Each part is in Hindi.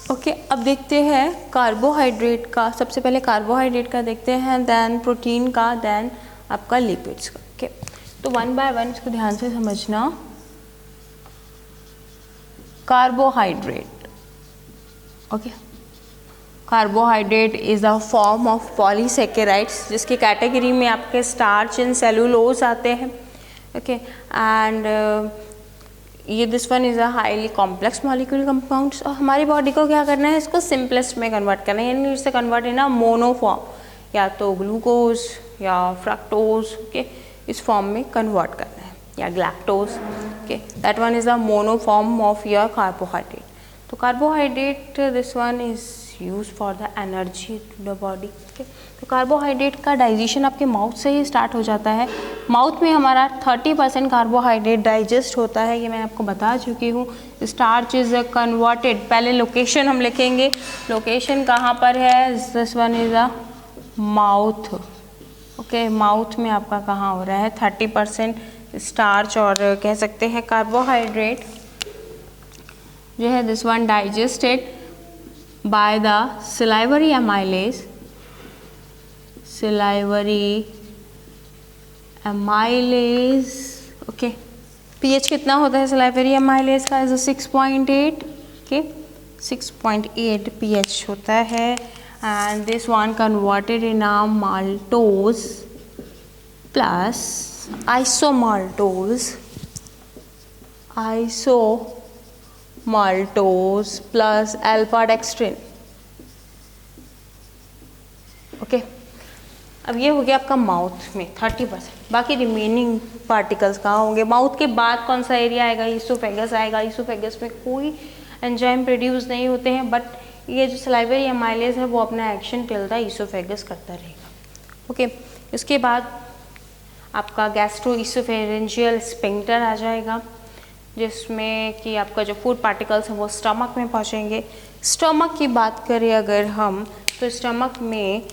ओके, अब देखते हैं कार्बोहाइड्रेट का। सबसे पहले कार्बोहाइड्रेट का देखते हैं, देन प्रोटीन का, देन आपका लिपिड्स का। ओके, तो वन बाय वन इसको ध्यान से समझना। Carbohydrate, okay, carbohydrate is a form of polysaccharides, जिसकी कैटेगरी में आपके स्टार्च एंड सेलुलोज आते हैं। ओके, एंड ये this one is a highly complex molecular compounds, और हमारी बॉडी को क्या करना है, इसको सिंपलेस्ट में कन्वर्ट करना है, यानी इससे कन्वर्ट इन अ मोनोफॉर्म, या तो ग्लूकोज या फ्रक्टोज, ओके, इस फॉर्म में कन्वर्ट करना है, या galactose. Okay, that one is a monoform of your carbohydrate. तो carbohydrate this one is use for the energy to the body. Okay, तो कार्बोहाइड्रेट का डाइजेशन आपके माउथ से ही स्टार्ट हो जाता है। माउथ में हमारा 30% कार्बोहाइड्रेट डाइजेस्ट होता है, ये मैं आपको बता चुकी हूँ। स्टार्च इज कन्वर्टेड, पहले लोकेशन हम लिखेंगे, लोकेशन कहाँ पर है, this one is a mouth. Okay, mouth में आपका कहाँ हो रहा है 30% स्टार्च, और कह सकते हैं कार्बोहाइड्रेट जो है this one digested by the salivary amylase, okay. pH कितना होता है salivary amylase का, इज 6.8, ओके, 6.8 pH होता है, and this one converted in a maltose plus isomaltose plus alpha dextrin. Okay, अब ये हो गया आपका माउथ में 30%। बाकी रिमेनिंग पार्टिकल्स कहाँ होंगे, माउथ के बाद कौन सा एरिया आएगा, ईसोफेगस आएगा। ईसोफेगस में कोई एंजाइम प्रोड्यूस नहीं होते हैं, बट ये जो सलाइवरी एमाइलेज है वो अपना एक्शन टिल द ईसोफेगस करता रहेगा। ओके, इसके बाद आपका गैस्ट्रो ईसोफेरेंजियल स्फिंक्टर आ जाएगा, जिसमें कि आपका जो फूड पार्टिकल्स हैं वो स्टमक में पहुंचेंगे। स्टमक की बात करें अगर हम, तो स्टमक में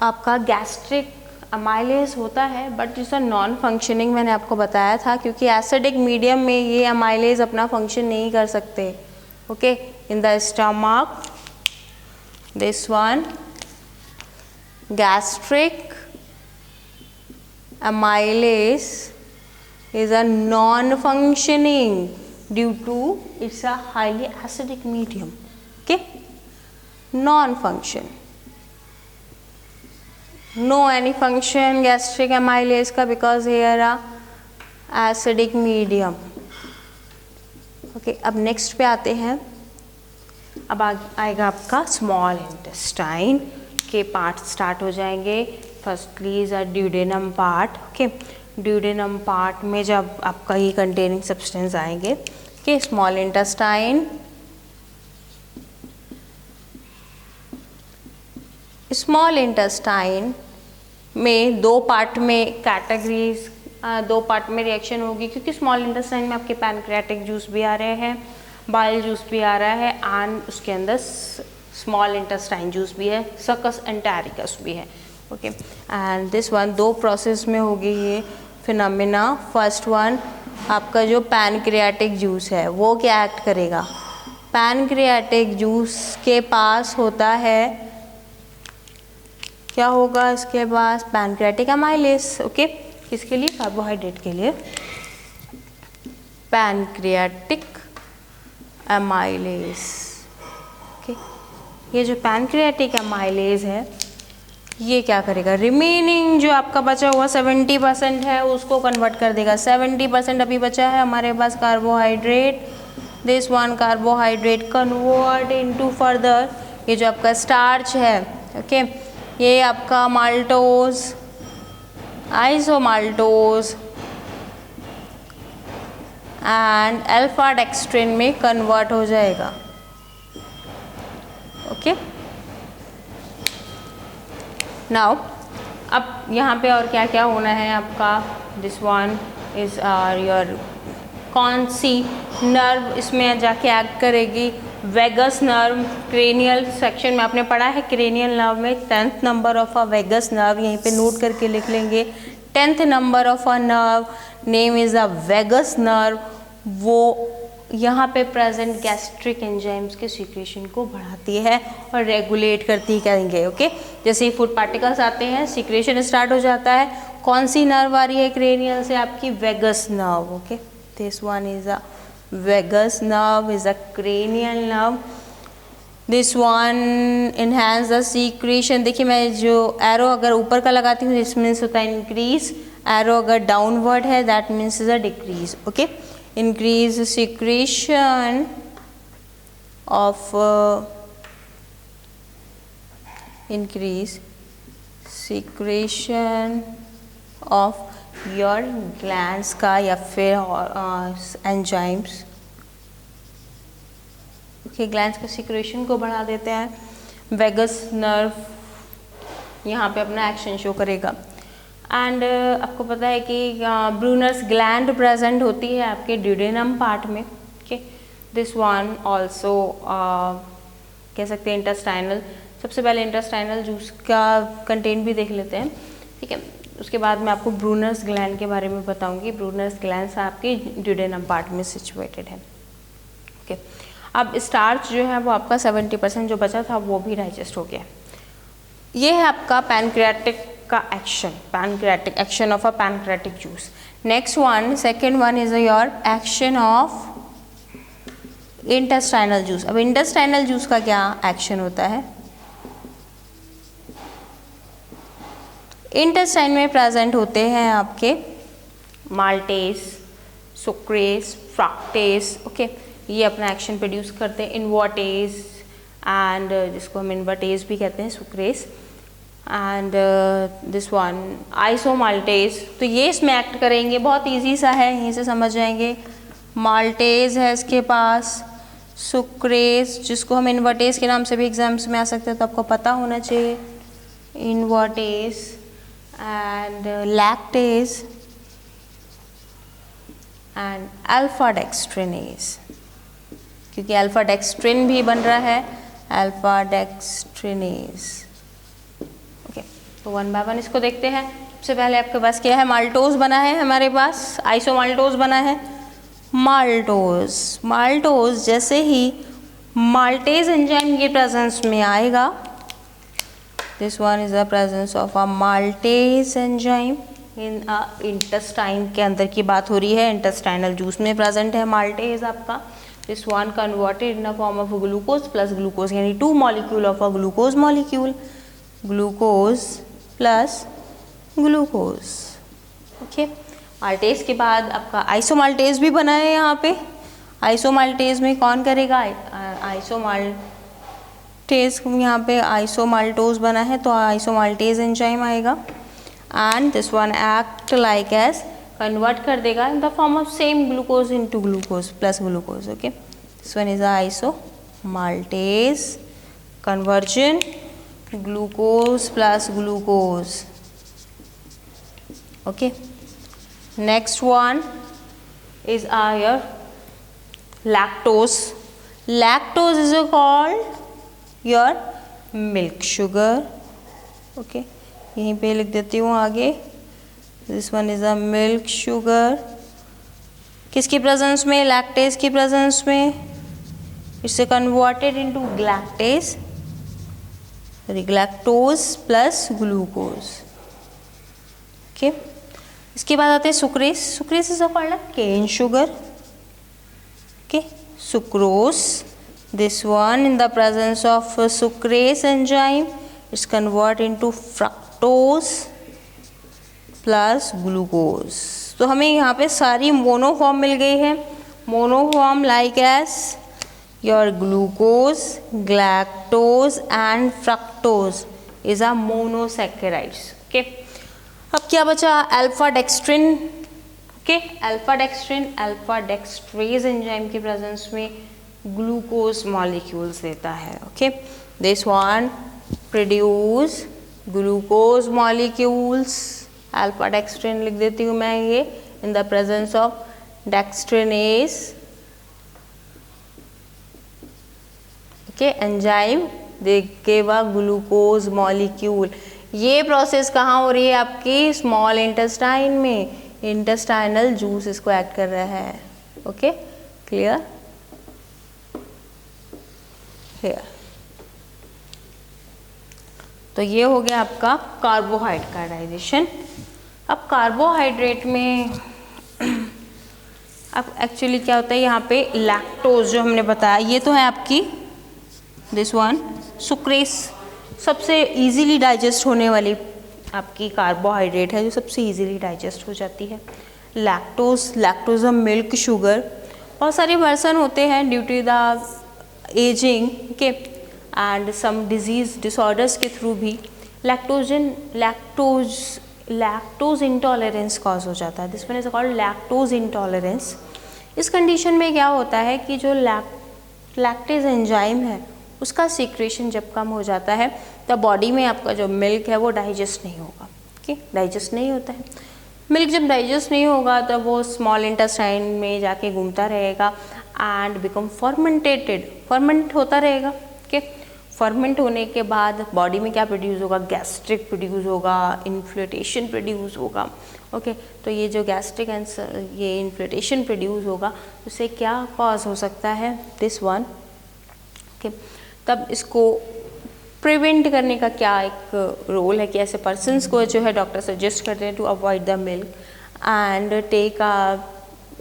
आपका गैस्ट्रिक अमाइलेज होता है, बट जिसका नॉन फंक्शनिंग मैंने आपको बताया था, क्योंकि एसिडिक मीडियम में ये अमाइलेज अपना फंक्शन नहीं कर सकते। Okay, in the stomach this one gastric amylase is a non-functioning due to it's a highly acidic medium. Okay, non-function, no any function gastric amylase का because here a acidic medium. Okay, अब next पे आते हैं। अब आएगा आपका स्मॉल इंटेस्टाइन के पार्ट स्टार्ट हो जाएंगे। Firstly is a duodenum part. Okay, duodenum part में जब आपका ये कंटेनिंग सब्सटेंस आएंगे कि स्मॉल इंटेस्टाइन, स्मॉल इंटेस्टाइन में दो पार्ट में कैटेगरीज, दो पार्ट में रिएक्शन होगी, क्योंकि स्मॉल इंटेस्टाइन में आपके पैनक्रियाटिक जूस भी आ रहे हैं, बाइल जूस भी आ रहा है, एंड उसके अंदर स्मॉल इंटेस्टाइन जूस भी है, सकस एंटेरिकस भी है। ओके, एंड दिस वन दो प्रोसेस में होगी ये फिनोमिना। फर्स्ट वन आपका जो पैनक्रियाटिक जूस है वो क्या एक्ट करेगा, पैनक्रियाटिक जूस के पास होता है, क्या होगा इसके पास, पैनक्रियाटिक अमाइलेज। ओके, किसके लिए, कार्बोहाइड्रेट के लिए, पैनक्रियाटिक अमाइलेज। ओके, ये जो पैनक्रियाटिक अमाइलेज है ये क्या करेगा, रिमेनिंग जो आपका बचा हुआ 70% है उसको कन्वर्ट कर देगा। 70% अभी बचा है हमारे पास carbohydrate, this one carbohydrate convert into further ये जो आपका स्टार्च है। ओके, ये आपका maltose, isomaltose and alpha dextrin में कन्वर्ट हो जाएगा। ओके, नाउ अब यहाँ पे और क्या क्या होना है आपका, दिस वन इज योर कौन सी नर्व इसमें जाके एक्ट करेगी, वेगस नर्व। क्रेनियल सेक्शन में आपने पढ़ा है, क्रेनियल नर्व में 10th number of a vagus nerve, यहीं पे नोट करके लिख लेंगे। 10th number of a nerve name is a vagus nerve, वो यहाँ पे प्रेजेंट गैस्ट्रिक एंजाइम्स के सीक्रेशन को बढ़ाती है और रेगुलेट करती करेंगे। ओके, जैसे ही फूड पार्टिकल्स आते हैं सीक्रेशन स्टार्ट हो जाता है। कौन सी नर्व आ रही है क्रेनियल से? आपकी vagus nerve. Okay, this one is a vagus nerve, is a cranial nerve. This one enhance the secretion. देखिए मैं जो एरो अगर ऊपर का लगाती हूँ दिस मीन्स होता है इंक्रीज, एरो अगर डाउनवर्ड है that means is a decrease. Okay, increase secretion of increase secretion of your glands का या फिर enzymes। ओके, ग्लैंड्स का सिक्रेशन को बढ़ा देते हैं। वेगस नर्व यहाँ पे अपना एक्शन शो करेगा। एंड आपको पता है कि ब्रूनर्स ग्लैंड प्रेजेंट होती है आपके ड्यूडेनम पार्ट में। ओके, दिस वन ऑल्सो कह सकते हैं इंटेस्टाइनल। सबसे पहले इंटेस्टाइनल जूस का कंटेंट भी देख लेते हैं, ठीक है। उसके बाद मैं आपको ब्रूनर्स ग्लैंड के बारे में बताऊंगी। ब्रूनर्स ग्लैंड आपके ड्यूडेनम पार्ट में सिचुएटेड है। ओके, अब स्टार्च जो है वो आपका 70% जो बचा था वो भी डाइजेस्ट हो गया। ये है आपका पैनक्रियाटिक का action, pancreatic action of a pancreatic juice. Next one, second one is your action of intestinal juice. अब इंटेस्टाइनल जूस का क्या एक्शन होता है? इंटेस्टाइन में प्रेजेंट होते हैं आपके माल्टेज, सुक्रेस, फ्रक्टेज। ओके, ये अपना एक्शन प्रोड्यूस करते हैं। इन्वर्टेज एंड जिसको हम इन्वर्टेज भी कहते हैं, sucrase and this one isomaltase. तो ये इसमें एक्ट करेंगे, बहुत इजी सा है, यहीं से समझ जाएंगे। माल्टेज है इसके पास, सुक्रेस जिसको हम इन्वर्टेज के नाम से भी एग्जाम्स में आ सकते हैं तो आपको पता होना चाहिए, invertase and lactase and alpha dextrinase, क्योंकि अल्फा डेक्स्ट्रिन भी बन रहा है, अल्फा डेक्स्ट्रिनेज। ओके, तो वन बाय वन इसको देखते हैं। सबसे पहले आपके पास क्या है? माल्टोज बना है हमारे पास, आइसोमाल्टोज बना है। माल्टोज जैसे ही माल्टेज एंजाइम के प्रेजेंस में आएगा, this one is the presence of a maltase enzyme in intestine के अंदर की बात हो रही है, इंटेस्टाइनल जूस में प्रेजेंट है माल्टेज आपका। This one converted in the form of glucose plus glucose, यानी 2 molecule of a glucose molecule, glucose plus glucose. Okay, maltase के बाद आपका आइसोमाल्टेज भी बना है यहाँ पे। आइसोमाल्टेज में कौन करेगा? आइसोमाल्टेज यहाँ पे आइसोमाल्टोज बना है तो आइसोमाल्टेज एंजाइम आएगा and this one act like as convert कर देगा in the form of same glucose into glucose plus glucose. Okay, this one is isomaltase conversion glucose plus glucose. Okay, next one is your lactose. Lactose is called your milk sugar. Okay, यहीं पे लिख देती हूँ आगे। This one is a milk sugar. किसकी प्रेजेंस में? लैक्टेज की प्रेजेंस में। इससे converted into galactase, galactose plus glucose. Okay, इसके बाद आते हैं sucrase. Sucrase is called cane sugar. Okay, sucrose, this one in the presence of sucrase enzyme it's convert into fructose plus glucose. तो हमें यहाँ पे सारी मोनोफॉर्म मिल गई है। Monoform like as your glucose, galactose and fructose is a monosaccharides. Okay, अब क्या बचा? Alpha dextrin. Okay, alpha dextrin alpha dextrase enzyme के प्रेजेंस में ग्लूकोज मॉलिक्यूल्स देता है। Okay, this one produce glucose molecules. Alpha dextrin लिख देती हूँ मैं ये, in the presence of dextrinase. Okay, enzyme देगा ग्लूकोज मॉलिक्यूल। ये प्रोसेस कहाँ हो रही है? आपकी स्मॉल इंटेस्टाइन में। इंटेस्टाइनल जूस इसको एक्ट कर रहा है। Okay, clear? हेयर। तो ये हो गया आपका कार्बोहाइड्रेट का डाइजेशन। अब कार्बोहाइड्रेट में अब एक्चुअली क्या होता है, यहाँ पे लैक्टोज जो हमने बताया, ये तो है आपकी दिस वन सुक्रेस, सबसे इजीली डाइजेस्ट होने वाली आपकी कार्बोहाइड्रेट है, जो सबसे इजीली डाइजेस्ट हो जाती है। Lactose milk sugar. बहुत सारे पर्सन होते हैं ड्यू टू द एजिंग के एंड सम डिजीज डिसऑर्डर्स के थ्रू भी लैक्टोज इंटॉलरेंस कॉज हो जाता है। This one is called lactose intolerance. इस कंडीशन में क्या होता है कि जो लैक्टेज एंजाइम है उसका सीक्रेशन जब कम हो जाता है तब बॉडी में आपका जो मिल्क है वो डाइजेस्ट नहीं होगा। ओके, डाइजेस्ट नहीं होता है मिल्क। जब डाइजेस्ट नहीं होगा तब वो स्मॉल इंटेस्टाइन में जाके घूमता रहेगा एंड बिकम फर्मेंट होता रहेगा। ओके, फर्मेंट होने के बाद बॉडी में क्या प्रोड्यूस होगा, गैस्ट्रिक प्रोड्यूस होगा, इन्फ्लेटेशन प्रोड्यूस होगा। ओके, तो ये जो गैस्ट्रिक ये इन्फ्लेटेशन प्रोड्यूस होगा उससे क्या कॉज हो सकता है, दिस वन। ओके, तब इसको प्रिवेंट करने का क्या एक रोल है कि ऐसे पर्सनस को जो है डॉक्टर सजेस्ट करते हैं to avoid the milk and take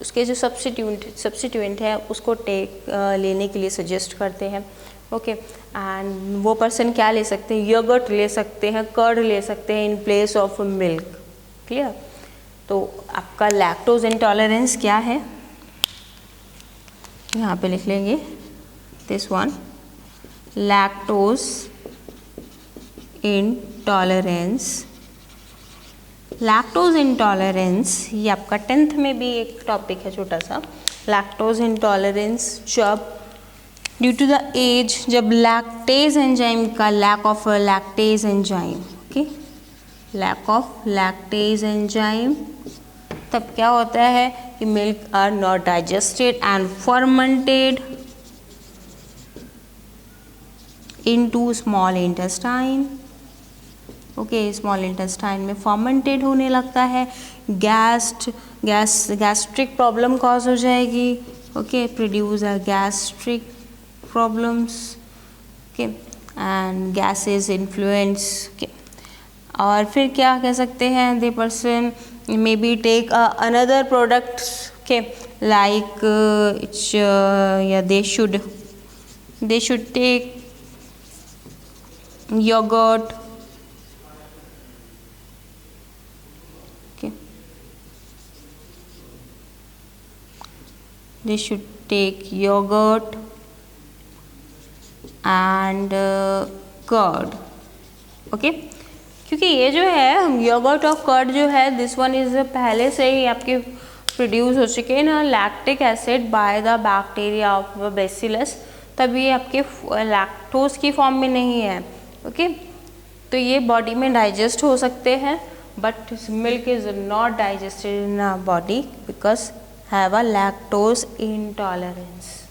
उसके जो सब्स्टिट्यूएंट है उसको लेने के लिए सजेस्ट करते हैं। ओके, एंड वो पर्सन क्या ले सकते हैं, योगर्ट ले सकते हैं, कर्ड ले सकते हैं in place of milk. Clear. तो आपका लैक्टोज इंटॉलरेंस क्या है, यहाँ पे लिख लेंगे this one, lactose intolerance. Lactose intolerance ये आपका 10th में भी एक टॉपिक है छोटा सा। लैक्टोज इंटॉलरेंस जब ड्यू टू द एज, जब लैक्टेज एंजाइम का lack of lactase enzyme, okay, lack of lactase enzyme, तब क्या होता है कि milk are not digested and fermented into small intestine. Okay, small intestine में फर्मेंटेड होने लगता है, गैस्ट्रिक प्रॉब्लम कॉज हो जाएगी। Okay, produce a gastric problems, okay, and gases influence. Okay, और फिर क्या कह सकते हैं, the person may be take another products, okay, like it's या they should take yogurt, okay, they should take yogurt and curd। Okay, क्योंकि ये जो है योगर्ट और कर्ड जो है दिस वन इज पहले से ही आपके प्रोड्यूस हो चुके हैं ना lactic acid by the bacteria of bacillus, तब ये आपके लैक्टोज की फॉर्म में नहीं है। ओके, तो ये बॉडी में डाइजेस्ट हो सकते हैं but milk is not digested in our body because have a lactose intolerance.